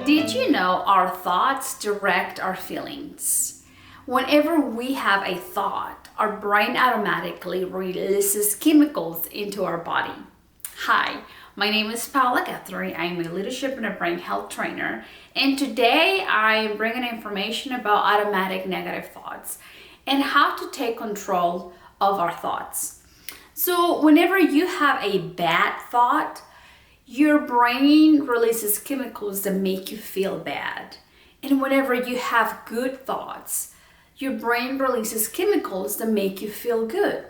Did you know our thoughts direct our feelings? Whenever we have a thought, our brain automatically releases chemicals into our body. Hi, my name is Paula Guthrie. I'm a leadership and a brain health trainer, and today I'm bringing information about automatic negative thoughts and how to take control of our thoughts. So whenever you have a bad thought, your brain releases chemicals that make you feel bad. And whenever you have good thoughts, your brain releases chemicals that make you feel good.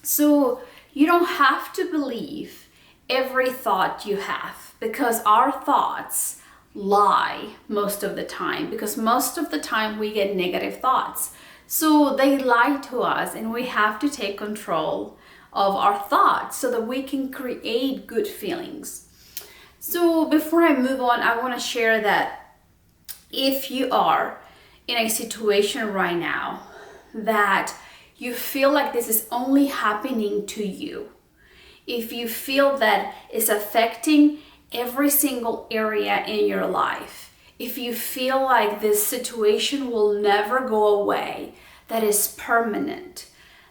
So you don't have to believe every thought you have, because our thoughts lie most of the time, because most of the time we get negative thoughts. So they lie to us, and we have to take control of our thoughts so that we can create good feelings. So before I move on, I want to share that if you are in a situation right now that you feel like this is only happening to you, if you feel that it's affecting every single area in your life, if you feel like this situation will never go away, that is permanent,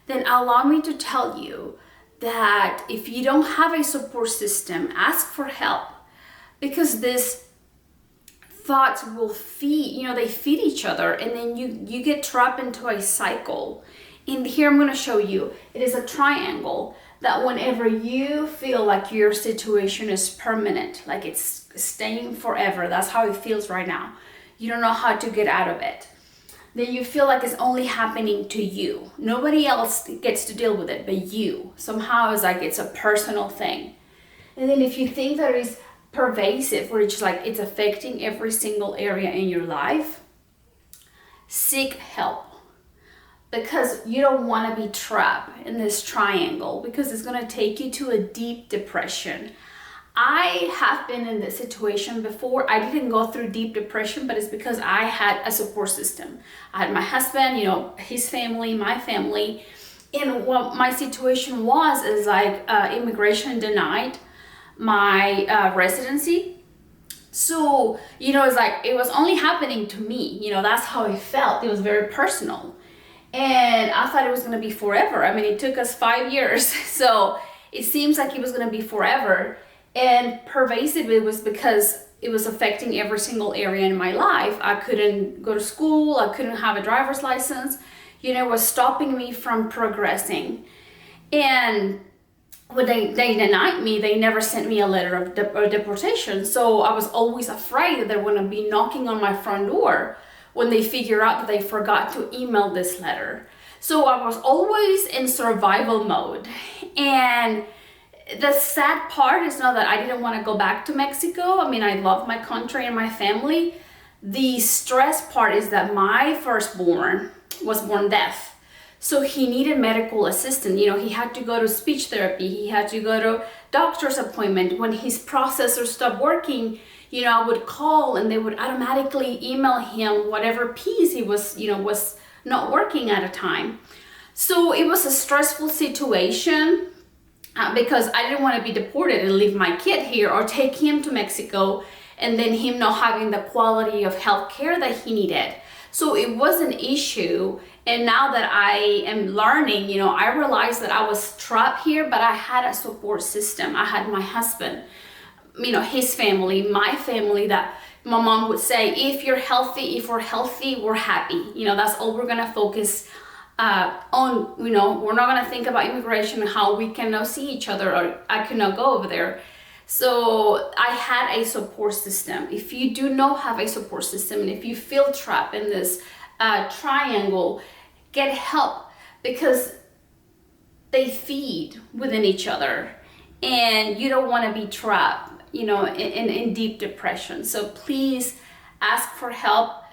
then allow me to tell you that if you don't have a support system, ask for help, because these thoughts will feed, they feed each other, and then you get trapped into a cycle. And here I'm going to show you, it is a triangle that whenever you feel like your situation is permanent, like it's staying forever, that's how it feels right now. You don't know how to get out of it. Then you feel like it's only happening to you. Nobody else gets to deal with it but you. Somehow it's like it's a personal thing. And then if you think that it's pervasive, where it's like it's affecting every single area in your life, seek help. Because you don't want to be trapped in this triangle, because it's going to take you to a deep depression. I have been in this situation before. I didn't go through deep depression, but it's because I had a support system. I had my husband, his family, my family. And what my situation was is like immigration denied my residency. So, it's like it was only happening to me. That's how it felt. It was very personal. And I thought it was going to be forever. I mean, it took us 5 years. So it seems like it was going to be forever. And pervasive, it was because it was affecting every single area in my life. I couldn't go to school. I couldn't have a driver's license. It was stopping me from progressing. And when they denied me, they never sent me a letter of deportation. So I was always afraid that they're going to be knocking on my front door when they figure out that they forgot to email this letter. So I was always in survival mode. And the sad part is not that I didn't want to go back to Mexico. I mean, I love my country and my family. The stress part is that my firstborn was born deaf. So he needed medical assistance. He had to go to speech therapy. He had to go to doctor's appointment. When his processor stopped working, I would call and they would automatically email him whatever piece he was not working at a time. So it was a stressful situation. Because I didn't want to be deported and leave my kid here, or take him to Mexico and then him not having the quality of health care that he needed. So it was an issue. And now that I am learning, I realized that I was trapped here, but I had a support system. I had my husband, his family, my family, that my mom would say, if you're healthy, if we're healthy, we're happy. That's all we're going to focus on. We're not going to think about immigration and how we cannot see each other, or I cannot go over there. So I had a support system. If you do not have a support system, and if you feel trapped in this triangle, get help, because they feed within each other, and you don't want to be trapped, in deep depression. So please ask for help.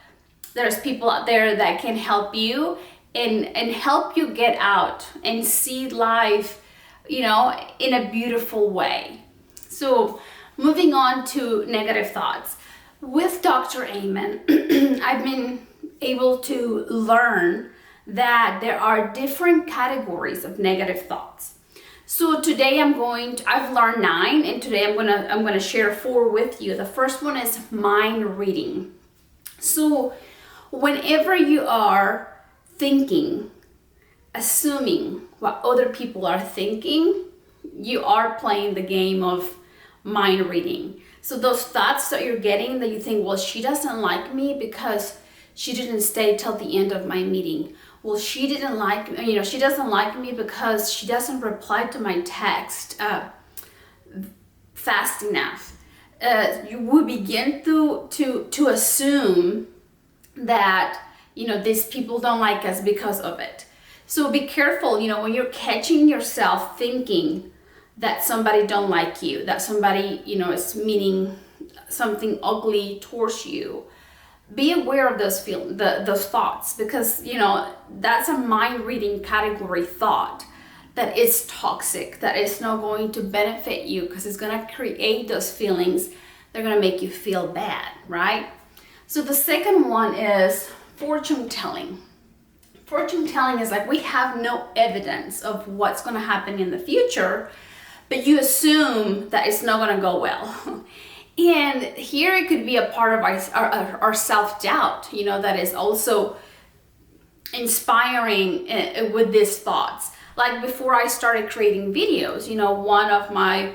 There's people out there that can help you and help you get out and see life, in a beautiful way. So moving on to negative thoughts. With Dr. Amen, I've been able to learn that there are different categories of negative thoughts. So today I've learned 9, and today I'm gonna share 4 with you. The first one is mind reading. So whenever you are thinking, assuming what other people are thinking, you are playing the game of mind reading. So those thoughts that you're getting, that you think, well, she doesn't like me because she didn't stay till the end of my meeting. Well, she didn't like me, she doesn't like me because she doesn't reply to my text fast enough. You will begin to assume that, these people don't like us because of it. So be careful, when you're catching yourself thinking that somebody don't like you, that somebody, is meaning something ugly towards you. Be aware of those thoughts, because that's a mind reading category thought that is toxic, that is not going to benefit you, because it's going to create those feelings. They're going to make you feel bad, right? So the second one is fortune telling. Fortune telling is like, we have no evidence of what's going to happen in the future, but you assume that it's not going to go well. And here it could be a part of our self-doubt, that is also inspiring with these thoughts. Like before I started creating videos, one of my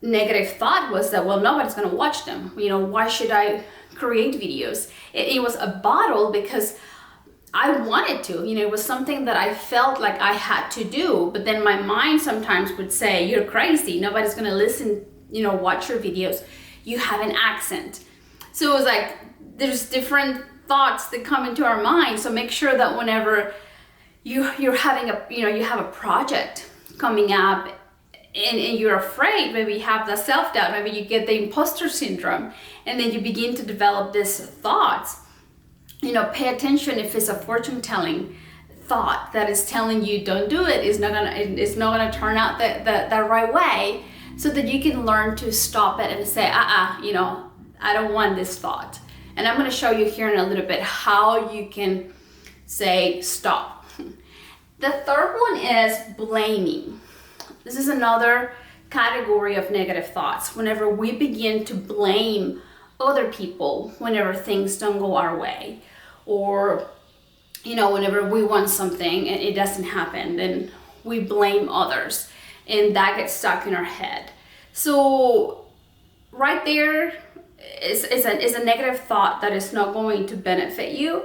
negative thought was that, well, nobody's going to watch them. Why should I create videos? It was a battle because I wanted to, it was something that I felt like I had to do. But then my mind sometimes would say, you're crazy. Nobody's going to listen, watch your videos. You have an accent. So it was like, there's different thoughts that come into our mind. So make sure that whenever you're having you have a project coming up and you're afraid, maybe you have the self-doubt, maybe you get the imposter syndrome, and then you begin to develop these thoughts, pay attention if it's a fortune telling thought that is telling you don't do it, it's not gonna turn out the right way. So that you can learn to stop it and say, I don't want this thought. And I'm going to show you here in a little bit how you can say stop. The third one is blaming. This is another category of negative thoughts. Whenever we begin to blame other people, whenever things don't go our way, or, whenever we want something and it doesn't happen, then we blame others. And that gets stuck in our head. So right there is a negative thought that is not going to benefit you.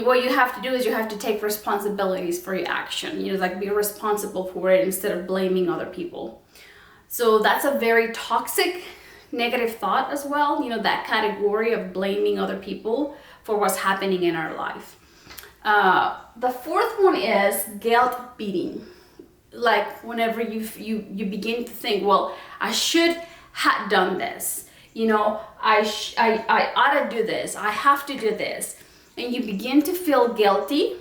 What you have to do is you have to take responsibilities for your action. Be responsible for it instead of blaming other people. So that's a very toxic negative thought as well. That category of blaming other people for what's happening in our life. The fourth one is guilt beating. Like whenever you begin to think, well, I should have done this, I ought to do this, I have to do this, and you begin to feel guilty,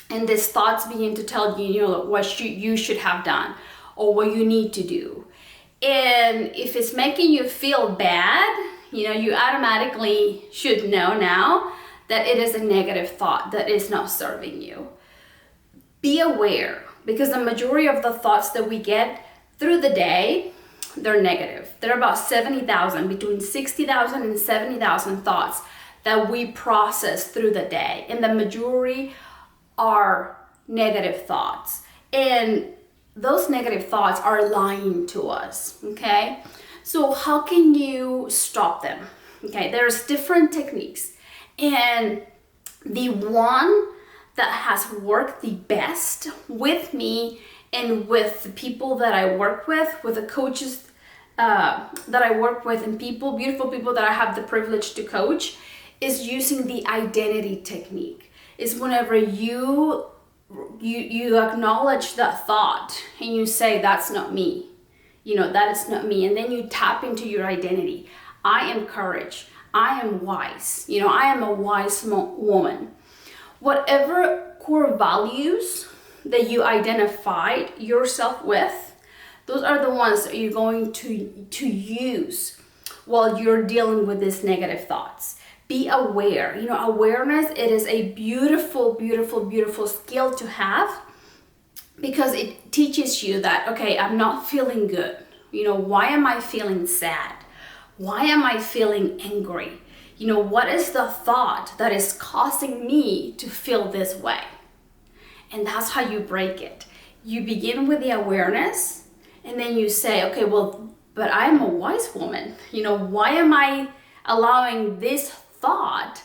and these thoughts begin to tell you, what you should have done or what you need to do. And if it's making you feel bad, you automatically should know now that it is a negative thought that is not serving you. Be aware. Because the majority of the thoughts that we get through the day, they're negative. There are about 70,000, between 60,000 and 70,000 thoughts that we process through the day. And the majority are negative thoughts. And those negative thoughts are lying to us, okay? So how can you stop them? Okay, there's different techniques. And the one that has worked the best with me and with the people that I work with the coaches that I work with, and beautiful people that I have the privilege to coach, is using the identity technique. Is whenever you acknowledge that thought and you say, that's not me, that is not me, and then you tap into your identity. I am courage, I am wise, I am a wise woman. Whatever core values that you identified yourself with, those are the ones that you're going to use while you're dealing with these negative thoughts. Be aware. Awareness, it is a beautiful, beautiful, beautiful skill to have, because it teaches you that, okay, I'm not feeling good. Why am I feeling sad? Why am I feeling angry? What is the thought that is causing me to feel this way? And that's how you break it. You begin with the awareness, and then you say, okay, well, but I'm a wise woman. Why am I allowing this thought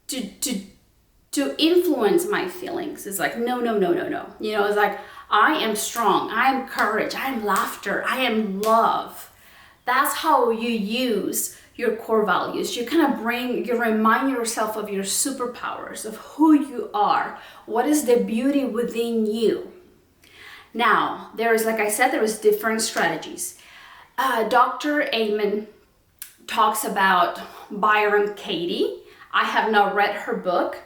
to influence my feelings? It's like, no. It's like, I am strong, I am courage, I am laughter, I am love. That's how you use your core values. You remind yourself of your superpowers, of who you are, what is the beauty within you. Now, like I said, there is different strategies. Dr. Amen talks about Byron Katie. I have not read her book,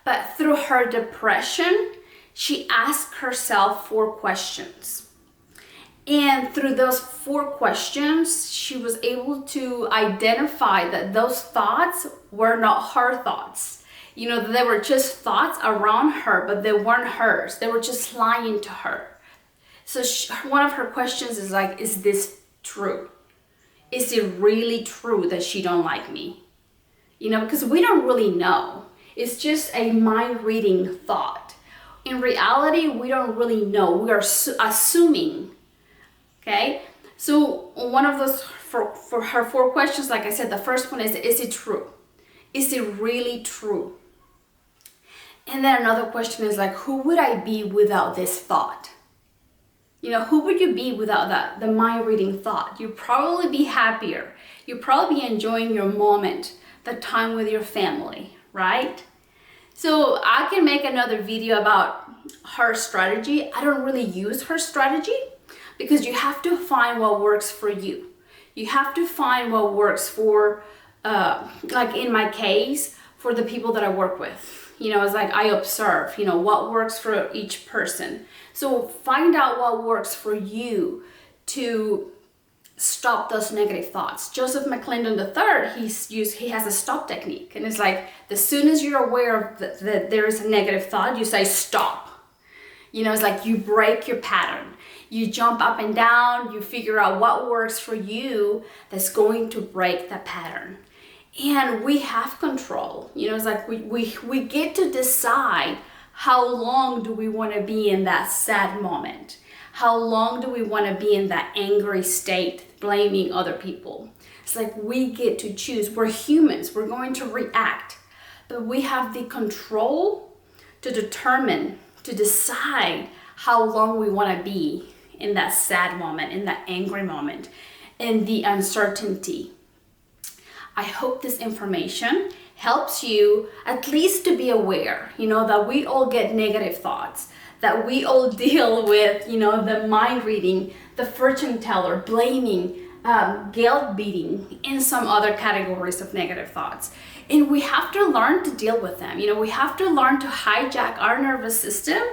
but through her depression, she asked herself 4 questions. And through those 4 questions, she was able to identify that those thoughts were not her thoughts. They were just thoughts around her, but they weren't hers. They were just lying to her. So one of her questions is like, is this true? Is it really true that she don't like me? Because we don't really know. It's just a mind-reading thought. In reality, we don't really know. We are assuming. Okay? So one of those, for her 4 questions, like I said, the first one is it true? Is it really true? And then another question is like, who would I be without this thought? Who would you be without the mind-reading thought? You'd probably be happier. You'd probably be enjoying your moment, the time with your family, right? So I can make another video about her strategy. I don't really use her strategy because you have to find what works for you. You have to find what works for, like in my case, for the people that I work with. It's like I observe, what works for each person. So find out what works for you to stop those negative thoughts. Joseph McClendon III, he has a stop technique. And it's like, as soon as you're aware of that there is a negative thought, you say stop. It's like you break your pattern. You jump up and down, you figure out what works for you that's going to break the pattern. And we have control. It's like we get to decide how long do we want to be in that sad moment. How long do we want to be in that angry state, blaming other people? It's like we get to choose. We're humans. We're going to react. But we have the control to determine, to decide how long we want to be in that sad moment, in that angry moment, in the uncertainty. I hope this information helps you at least to be aware, that we all get negative thoughts, that we all deal with, the mind reading, the fortune teller, blaming, guilt beating, and some other categories of negative thoughts. And we have to learn to deal with them. We have to learn to hijack our nervous system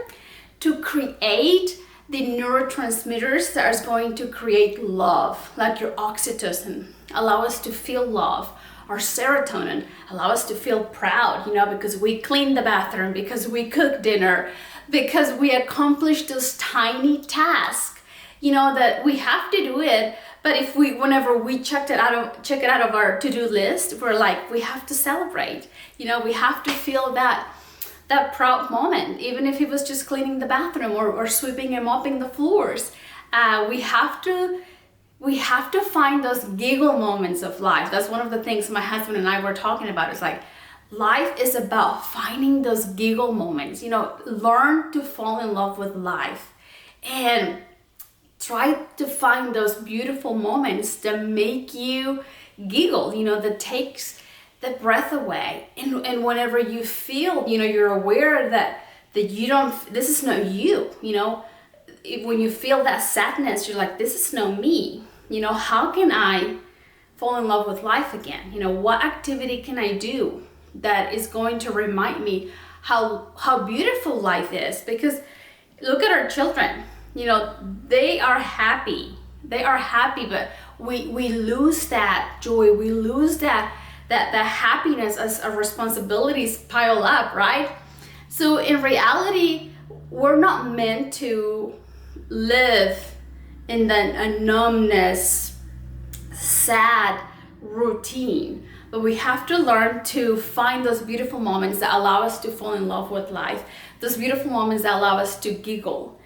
to create the neurotransmitters that are going to create love, like your oxytocin, allow us to feel love. Our serotonin allow us to feel proud, because we cleaned the bathroom, because we cooked dinner, because we accomplished those tiny tasks, that we have to do it. But whenever we check it out of our to-do list, we're like, we have to celebrate. We have to feel that proud moment, even if it was just cleaning the bathroom or sweeping and mopping the floors. We have to find those giggle moments of life. That's one of the things my husband and I were talking about. It's like, life is about finding those giggle moments. Learn to fall in love with life and try to find those beautiful moments that make you giggle, that takes the breath away. And whenever you feel, you're aware that you don't, this is not you, when you feel that sadness, you're like, this is not me. How can I fall in love with life again? What activity can I do that is going to remind me how beautiful life is? Because look at our children, they are happy. But we lose that joy. We lose that happiness as our responsibilities pile up, right? So in reality, we're not meant to live in a numbness, sad routine, but we have to learn to find those beautiful moments that allow us to fall in love with life, those beautiful moments that allow us to giggle.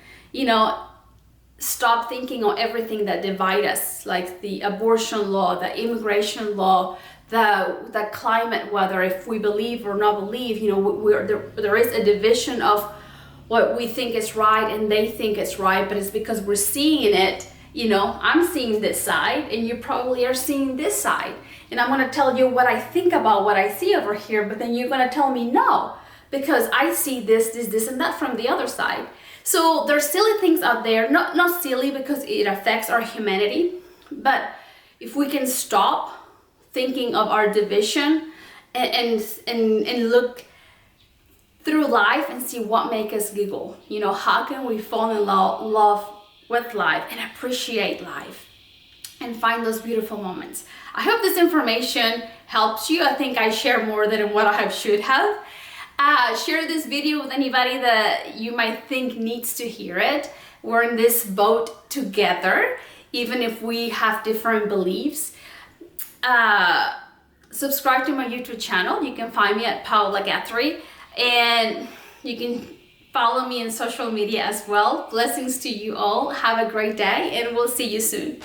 Stop thinking on everything that divide us, like the abortion law, the immigration law, the climate weather, if we believe or not believe. There is a division of what we think is right and they think is right, but it's because we're seeing it. I'm seeing this side and you probably are seeing this side, and I'm going to tell you what I think about what I see over here, but then you're going to tell me no, because I see this and that from the other side. So there's silly things out there, not silly because it affects our humanity, but if we can stop thinking of our division and look through life and see what makes us giggle. How can we fall in love with life and appreciate life and find those beautiful moments? I hope this information helps you. I think I share more than what I should have. Share this video with anybody that you might think needs to hear it. We're in this boat together, even if we have different beliefs. Subscribe to my YouTube channel. You can find me at Paula Guthrie, and you can follow me in social media as well. Blessings to you all. Have a great day, and we'll see you soon.